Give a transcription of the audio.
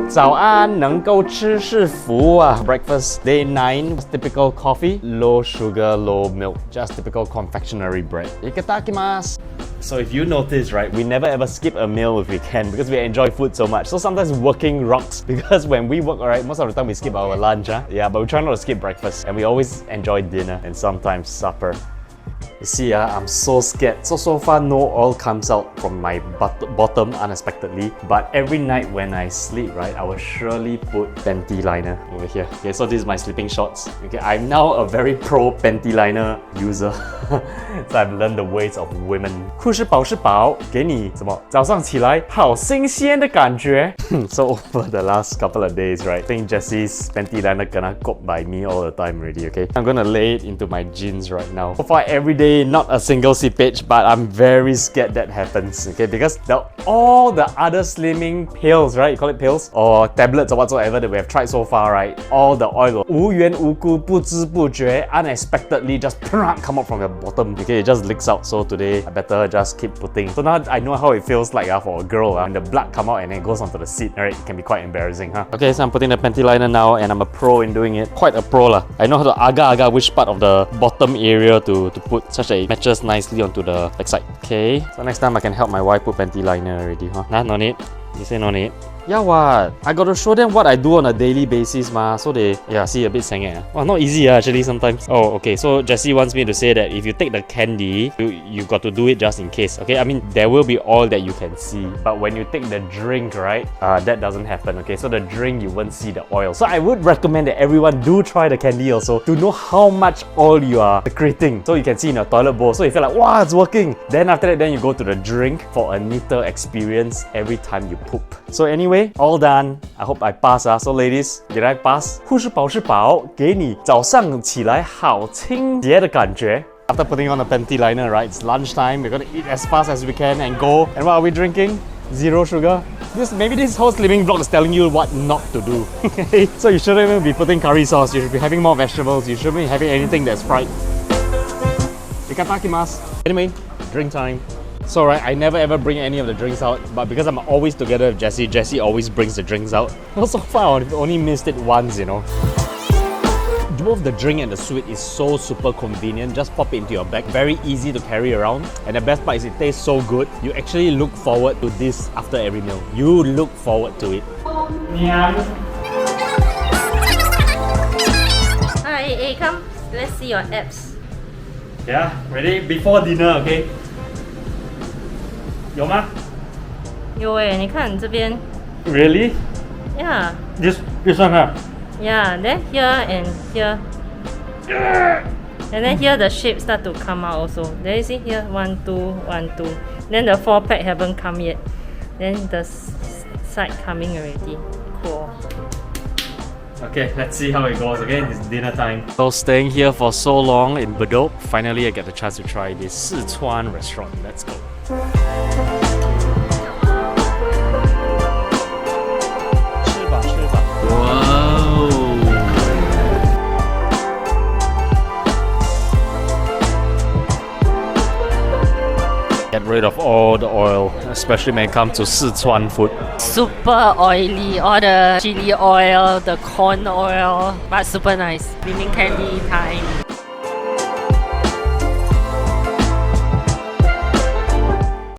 早安，能够吃是福啊。Breakfast day 9, typical coffee, low sugar, low milk, just typical confectionery bread. Itadakimasu. So if you notice, right, we never ever skip a meal if we can because we enjoy food so much. So sometimes working rocks because when we work, right, most of the time we skip our lunch, huh? Yeah, but we try not to skip breakfast and we always enjoy dinner and sometimes supper. You see, I'm so scared. So far, no oil comes out from my bottom unexpectedly. But every night when I sleep, right, I will surely put panty liner over here. Okay, so this is my sleeping shorts. Okay, I'm now a very pro panty liner user. So I've learned the ways of women. 护士饱是饱，给你什么？早上起来好新鲜的感觉。So over the last couple of days, right, I think Jessie's panty liner gonna cop by me all the time already. Okay, I'm gonna lay it into my jeans right now. So far, every day. Not a single seepage, but I'm very scared that happens, okay? Because all the other slimming pills, right? You call it pills? Or tablets or whatsoever that we have tried so far, right? All the oil will 无缘无故不知不觉 unexpectedly just come out from your bottom. Okay, it just leaks out. So today, I better just keep putting. So now I know how it feels like for a girl when the blood come out and then it goes onto the seat, right? It can be quite embarrassing, huh? Okay, so I'm putting the panty liner now and I'm a pro in doing it. Quite a pro lah. I know how to agar which part of the bottom area to put such that it matches nicely onto the backside. Okay, so next time I can help my wife put panty liner already, huh? Nah, no need. You say no need? Yeah, what? I got to show them what I do on a daily basis, ma. So they, see a bit sengeh. Well, not easy actually sometimes. Oh, okay. So Jessie wants me to say that if you take the candy, you got to do it just in case. Okay, I mean there will be oil that you can see, but when you take the drink, right, that doesn't happen. Okay, so the drink you won't see the oil. So I would recommend that everyone do try the candy also to know how much oil you are secreting. So you can see in your toilet bowl. So you feel like, wow, it's working. Then after that, then you go to the drink for a neater experience every time you poop. So anyway. All done. I hope I pass. So ladies, did I pass? 护士饱是饱，给你早上起来好清洁的感觉。After putting on the panty liner, right, it's lunchtime. We're gonna eat as fast as we can and go. And what are we drinking? Zero sugar. Maybe this whole slimming vlog is telling you what not to do. So you shouldn't even be putting curry sauce. You should be having more vegetables. You shouldn't be having anything that's fried. Itadakimasu. Anyway, drink time. So right, I never ever bring any of the drinks out, but because I'm always together with Jessie, Jessie always brings the drinks out. Well, so far I've only missed it once, you know. Both the drink and the sweet is so super convenient. Just pop it into your bag. Very easy to carry around. And the best part is it tastes so good. You actually look forward to this after every meal. You look forward to it. Hi, come. Let's see your abs. Yeah, ready? Before dinner, okay? 有吗？有诶，你看这边。Really? Yeah. This one, huh? Yeah. Then here and here. And then here the shape start to come out also. Then you see here 1, 2, 1, 2. Then the 4-pack haven't come yet. Then the side coming already. Cool. Okay, let's see how it goes. Okay, it's dinner time. So staying here for so long in Bedok, finally I get the chance to try this Sichuan restaurant. Let's go. Get rid of all the oil, especially when it comes to Sichuan food. Super oily, all the chili oil, the corn oil, but super nice. Slimming candy time.